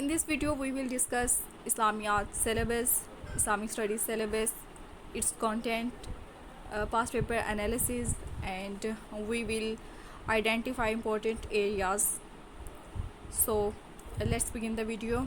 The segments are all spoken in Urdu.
in this video we will discuss Islamiyat syllabus, Islamic studies syllabus, its content, past paper analysis, and we will identify important areas. So let's begin the video.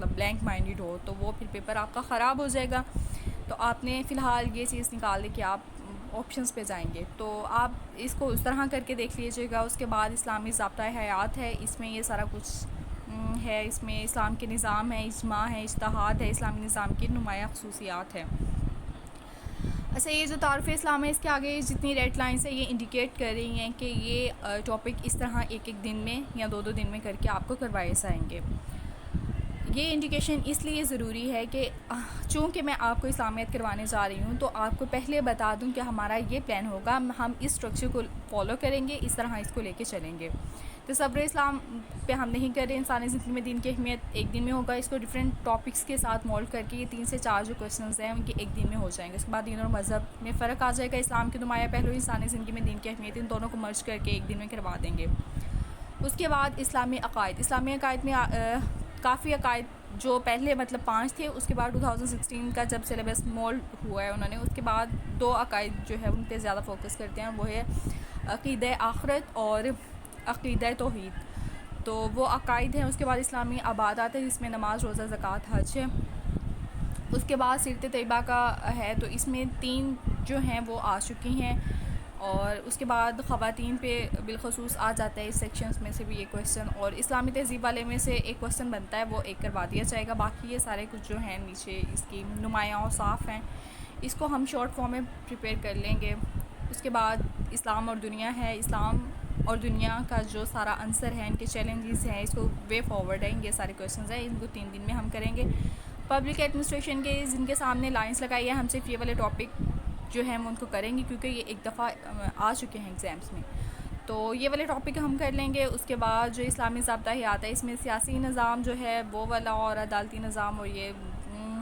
مطلب بلینک مائنڈیڈ ہو تو وہ پھر پیپر آپ کا خراب ہو جائے گا. تو آپ نے فی الحال یہ چیز نکال دی کہ آپ آپشنس پہ جائیں گے. تو آپ اس کو اس طرح کر کے دیکھ لیجیے گا. اس کے بعد اسلامی ضابطۂ حیات ہے, اس میں یہ سارا کچھ ہے. اس میں اسلام کے نظام ہے, اجماع ہے, اجتہاد ہے, اسلامی نظام کی نمایاں خصوصیات ہیں. اچھا, یہ جو تعارف اسلام ہے اس کے آگے جتنی ریڈ لائنس ہیں یہ انڈیکیٹ کر رہی ہیں کہ یہ ٹاپک اس طرح ایک دن میں یا دو دن میں کر کے آپ کو کروائے جائیں گے. یہ انڈیکیشن اس لیے ضروری ہے کہ چونکہ میں آپ کو اسلامیت کروانے جا رہی ہوں تو آپ کو پہلے بتا دوں کہ ہمارا یہ پلان ہوگا, ہم اس اسٹرکچر کو فالو کریں گے, اس طرح اس کو لے کے چلیں گے. تصور اسلام پہ ہم نہیں کر رہے. انسانی زندگی میں دین کی اہمیت ایک دن میں ہوگا. اس کو ڈفرینٹ ٹاپکس کے ساتھ مولڈ کر کے یہ 3 سے 4 جو کویشچنز ہیں ان کے ایک دن میں ہو جائیں گے. اس کے بعد دین اور مذہب میں فرق آ جائے گا. اسلام کے نمایاں پہلو, انسانی زندگی میں دین کی اہمیت, ان دونوں کو مرج کر کے ایک دن میں کروا دیں گے. اس کے بعد اسلامی عقائد. اسلامی عقائد میں کافی عقائد جو پہلے مطلب 5 تھے, اس کے بعد 2016 کا جب سلیبس مولڈ ہوا ہے انہوں نے, اس کے بعد 2 عقائد جو ہے ان پہ زیادہ فوکس کرتے ہیں. وہ ہے عقیدہ آخرت اور عقیدہ توحید. تو وہ عقائد ہیں. اس کے بعد اسلامی عبادات ہے جس میں نماز, روزہ, زکوٰۃ, حج ہے. اس کے بعد سیرت طیبہ کا ہے, تو اس میں 3 جو ہیں وہ آ چکی ہیں. اور اس کے بعد خواتین پہ بالخصوص آ جاتا ہے اس سیکشنز میں سے بھی ایک کویشچن, اور اسلامی تہذیب والے میں سے ایک کویشچن بنتا ہے, وہ ایک کروا دیا جائے گا. باقی یہ سارے کچھ جو ہیں نیچے اس کی نمایاں اور صاف ہیں, اس کو ہم شارٹ فارم میں پریپیئر کر لیں گے. اس کے بعد اسلام اور دنیا ہے. اسلام اور دنیا کا جو سارا آنسر ہے, ان کے چیلنجز ہیں, اس کو وے فارورڈ ہیں, یہ سارے کویشچنز ہیں, ان کو 3 دن میں ہم کریں گے. پبلک ایڈمنسٹریشن کے جن کے سامنے لائنس لگائی ہے, ہم صرف یہ والے ٹاپک جو ہیں ہم ان کو کریں گے کیونکہ یہ ایک دفعہ آ چکے ہیں ایگزامس میں, تو یہ والے ٹاپک ہم کر لیں گے. اس کے بعد جو اسلامی ضابطہ حیات ہے, اس میں سیاسی نظام جو ہے وہ والا, اور عدالتی نظام, اور یہ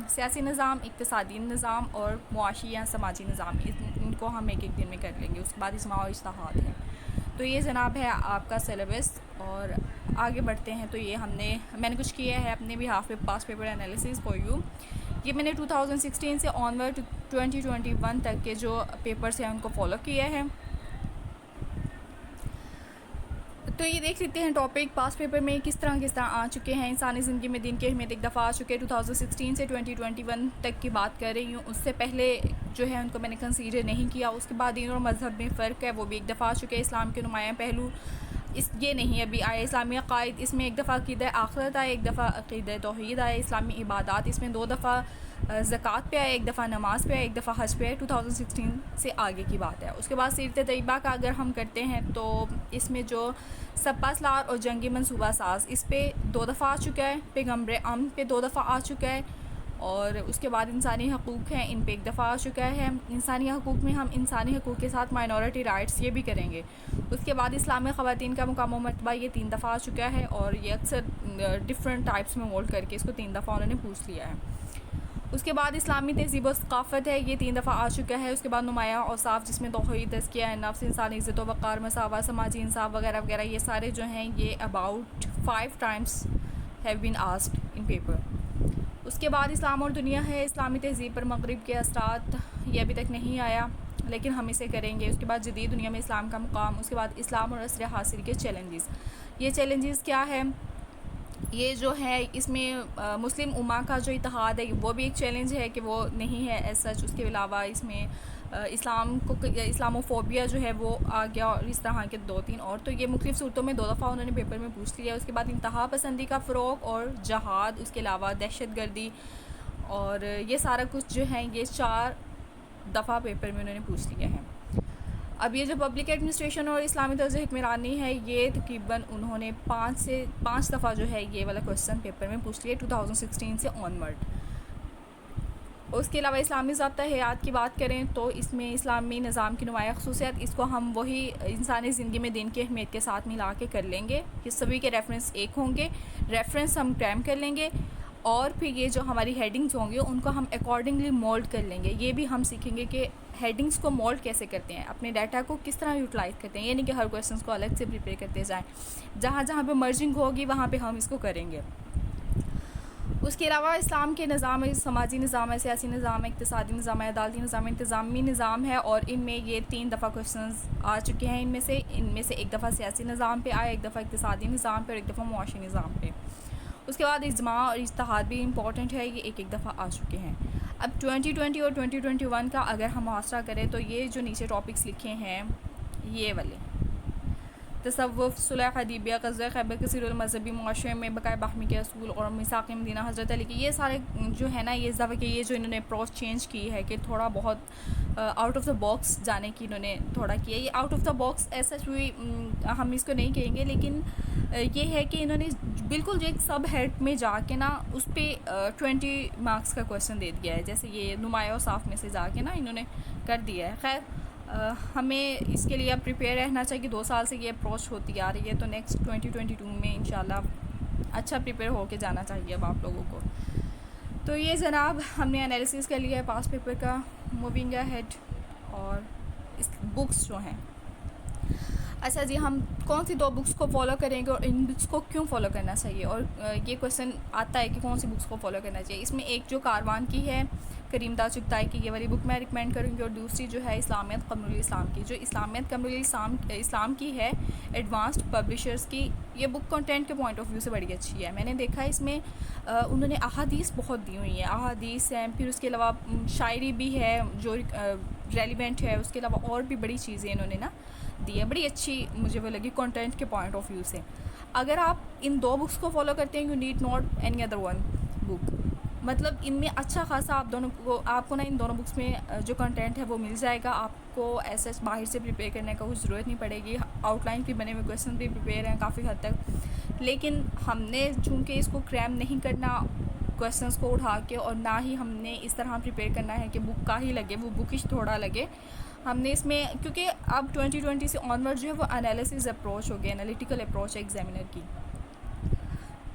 سیاسی نظام, اقتصادی نظام اور معاشی یا سماجی نظام, ان کو ہم ایک دن میں کر لیں گے. اس کے بعد اجماع و اجتہاد ہے. تو یہ جناب ہے آپ کا سلیبس, اور آگے بڑھتے ہیں. تو یہ میں نے کچھ کیا ہے اپنے بھی half pass paper analysis for you. یہ میں نے 2016 سے آنورڈ 2021 تک کے جو پیپرس ہیں ان کو فالو کیا ہے. تو یہ دیکھ لیتے ہیں ٹاپک پاس پیپر میں کس طرح آ چکے ہیں. انسانی زندگی میں دین کی اہمیت ایک دفعہ آ چکے. 2016 سے 2021 تک کی بات کر رہی ہوں. اس سے پہلے جو ہے ان کو میں نے کنسیڈر نہیں کیا. اس کے بعد دین اور مذہب میں فرق ہے, وہ بھی ایک دفعہ آ چکے. اسلام کے نمایاں پہلو یہ نہیں ابھی آئے. اسلامی عقائد, اس میں ایک دفعہ عقیدہ آخرت آئے, ایک دفعہ عقیدہ توحید آئے. اسلامی عبادات, اس میں 2 دفعہ زکوٰۃ پہ آئے, ایک دفعہ نماز پہ آئے, ایک دفعہ حج پہ آئے. 2016 سے آگے کی بات ہے. اس کے بعد سیرت طیبہ کا اگر ہم کرتے ہیں تو اس میں جو سپا سالار اور جنگی منصوبہ ساز, اس پہ 2 دفعہ آ چکا ہے. پیغمبر امن پہ 2 دفعہ آ چکا ہے. اور اس کے بعد انسانی حقوق ہیں, ان پہ 1 دفعہ آ چکا ہے. انسانی حقوق میں ہم انسانی حقوق کے ساتھ مائنورٹی رائٹس یہ بھی کریں گے. اس کے بعد اسلام میں خواتین کا مقام و مرتبہ, یہ 3 دفعہ آ چکا ہے, اور یہ اکثر ڈفرینٹ ٹائپس میں مولڈ کر کے اس کو 3 دفعہ انہوں نے پوچھ لیا ہے. اس کے بعد اسلامی تہذیب و ثقافت ہے, یہ 3 دفعہ آ چکا ہے. اس کے بعد نمایاں اور صاف, جس میں توحید, تزکیہ نفس, انسانی عزت و وقار, مساوات, سماجی انصاف وغیرہ وغیرہ, یہ سارے جو ہیں یہ about 5 times have been asked in paper. اس کے بعد اسلام اور دنیا ہے. اسلامی تہذیب پر مغرب کے اثرات, یہ ابھی تک نہیں آیا لیکن ہم اسے کریں گے. اس کے بعد جدید دنیا میں اسلام کا مقام. اس کے بعد اسلام اور عصر حاضر کے چیلنجز. یہ چیلنجز کیا ہے؟ یہ جو ہے اس میں مسلم امہ کا جو اتحاد ہے وہ بھی ایک چیلنج ہے کہ وہ نہیں ہے ایز سچ. اس کے علاوہ اس میں اسلاموفوبیا جو ہے وہ آ گیا, اور اس طرح کے 2-3 اور. تو یہ مختلف صورتوں میں 2 دفعہ انہوں نے پیپر میں پوچھ لیا. اس کے بعد انتہا پسندی کا فروغ اور جہاد. اس کے علاوہ دہشت گردی, اور یہ سارا کچھ جو ہے یہ 4 دفعہ پیپر میں انہوں نے پوچھ لیا ہے. اب یہ جو پبلک ایڈمنسٹریشن اور اسلامی طرز حکمرانی ہے, یہ تقریباً انہوں نے 5 دفعہ جو ہے یہ والا کویشچن پیپر میں پوچھ لیا 2016 سے آنورڈ. اس کے علاوہ اسلامی ضابطہ حیات کی بات کریں تو اس میں اسلامی نظام کی نمایاں خصوصیات, اس کو ہم وہی انسانی زندگی میں دین کی اہمیت کے ساتھ ملا کے کر لیں گے. یہ سبھی کے ریفرنس ایک ہوں گے, ریفرنس ہم کریم کر لیں گے, اور پھر یہ جو ہماری ہیڈنگز ہوں گے ان کو ہم اکارڈنگلی مولڈ کر لیں گے. یہ بھی ہم سیکھیں گے کہ ہیڈنگز کو مولڈ کیسے کرتے ہیں, اپنے ڈیٹا کو کس طرح یوٹیلائز کرتے ہیں. یہ نہیں کہ ہر کویشچنس کو الگ سے پریپیئر کرتے جائیں, جہاں پہ مرجنگ ہوگی وہاں پہ ہم اس کو کریں گے. اس کے علاوہ اسلام کے نظام ہے, سماجی نظام ہے, سیاسی نظام ہے, اقتصادی نظام ہے, عدالتی نظام ہے, انتظامی نظام ہے, اور ان میں یہ 3 دفعہ کویشچنز آ چکے ہیں. ان میں سے 1 دفعہ سیاسی نظام پہ آئے, 1 دفعہ اقتصادی نظام پہ, اور 1 دفعہ معاشی نظام پہ. اس کے بعد اجماع اور اجتہاد بھی امپورٹنٹ ہے، یہ ایک دفعہ آ چکے ہیں۔ اب 2020 اور 2021 کا اگر ہم محاصرہ کریں تو یہ جو نیچے ٹاپکس لکھے ہیں یہ والے تصوف، صلح حدیبیہ، غزوہ خیبر، کثیر المذہبی معاشرے میں بقائے باہمی کے اصول اور میثاق مدینہ، حضرت علی کے، یہ سارے جو ہے نا یہ اس دفعہ کے یہ جو انہوں نے اپروچ چینج کی ہے کہ تھوڑا بہت آؤٹ آف دا باکس جانے کی انہوں نے تھوڑا کیا۔ یہ آؤٹ آف دا باکس ایسا ہوئی ہم اس کو نہیں کہیں گے، لیکن یہ ہے کہ انہوں نے بالکل جو ایک سب ہیڈ میں جا کے نا اس پہ 20 مارکس کا کویشچن دے دیا ہے، جیسے یہ نمایاں و صاف میں سے جا کے نا انہوں نے کر دیا ہے۔ خیر ہمیں اس کے لیے اب پریپیئر رہنا چاہیے، 2 سال سے یہ اپروچ ہوتی آ رہی ہے، تو نیکسٹ 2022 میں انشاءاللہ اچھا پریپیئر ہو کے جانا چاہیے اب آپ لوگوں کو۔ تو یہ جناب ہم نے انالیسس کر لیا ہے پاس پیپر کا، موونگ ہیڈ اور اس بکس جو ہیں۔ اچھا جی، ہم کون سی 2 بکس کو فالو کریں گے اور ان بکس کو کیوں فالو کرنا چاہیے، اور یہ کویشچن آتا ہے کہ کون سی بکس کو فالو کرنا چاہیے۔ اس میں ایک جو کاروان کی ہے کریم تاج چغتائی کی، یہ والی بک میں ریکمینڈ کروں گی، اور دوسری جو ہے اسلامیت قمر الاسلام کی، جو اسلامیت قمر الاسلام کی ہے ایڈوانسڈ پبلشرز کی۔ یہ بک کنٹینٹ کے پوائنٹ آف ویو سے بڑی اچھی ہے، میں نے دیکھا ہے اس میں انہوں نے احادیث بہت دی ہوئی ہیں، احادیث ہیں، پھر اس کے علاوہ شاعری بھی ہے جو ریلیونٹ ہے، اس کے علاوہ اور بھی بڑی چیزیں انہوں نے نا دی ہے، بڑی اچھی مجھے وہ لگی کنٹینٹ کے پوائنٹ آف ویو سے۔ اگر آپ ان 2 بکس کو فالو کرتے ہیں، you need not any other one book, مطلب ان میں اچھا خاصا آپ کو نا ان دونوں بکس میں جو کنٹینٹ ہے وہ مل جائے گا، آپ کو ایسے باہر سے پریپیئر کرنے کا کچھ ضرورت نہیں پڑے گی۔ آؤٹ لائن کے بنے ہوئے کویشچن بھی پریپیئر ہیں کافی حد تک، لیکن ہم نے چونکہ اس کو کریم نہیں کرنا کویشچنس کو اٹھا کے، اور نہ ہی ہم نے اس طرح پریپیئر کرنا ہے کہ بک کا ہی لگے، وہ بکش تھوڑا لگے، ہم نے اس میں کیونکہ اب 2020 سے آنورڈ جو ہے وہ انالیسس اپروچ ہو گیا، انالیٹیکل اپروچ ہے ایگزامینر کی،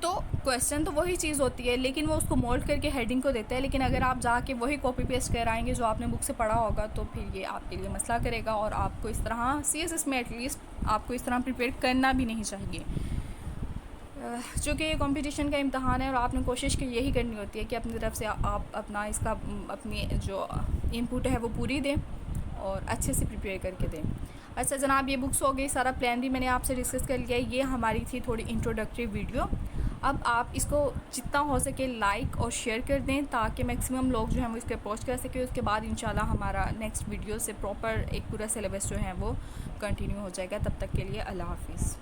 تو کویشچن تو وہی چیز ہوتی ہے، لیکن وہ اس کو مولڈ کر کے ہیڈنگ کو دیتا ہے، لیکن اگر آپ جا کے وہی کاپی پیسٹ کرائیں گے جو آپ نے بک سے پڑھا ہوگا تو پھر یہ آپ کے لیے مسئلہ کرے گا، اور آپ کو اس طرح CS میں ایٹ لیسٹ آپ کو اس طرح پریپیئر کرنا بھی نہیں چاہیے، چونکہ یہ کمپٹیشن کا امتحان ہے، اور آپ نے کوشش کی یہی کرنی ہوتی ہے کہ اپنی طرف سے آپ اپنی جو انپٹ ہے وہ پوری دیں اور اچھے سے پریپیئر کر کے دیں۔ اچھا جناب، یہ بکس ہو گئی، سارا پلان بھی میں نے آپ سے ڈسکس کر لیا ہے، یہ ہماری تھی تھوڑی انٹروڈکٹری ویڈیو۔ اب آپ اس کو جتنا ہو سکے لائک اور شیئر کر دیں تاکہ میکسیمم لوگ جو ہیں وہ اس کے اپروچ کر سکیں، اس کے بعد انشاءاللہ ہمارا نیکسٹ ویڈیو سے پراپر ایک پورا سلیبس جو ہے وہ کنٹینیو ہو جائے گا۔ تب تک کے لیے اللہ حافظ۔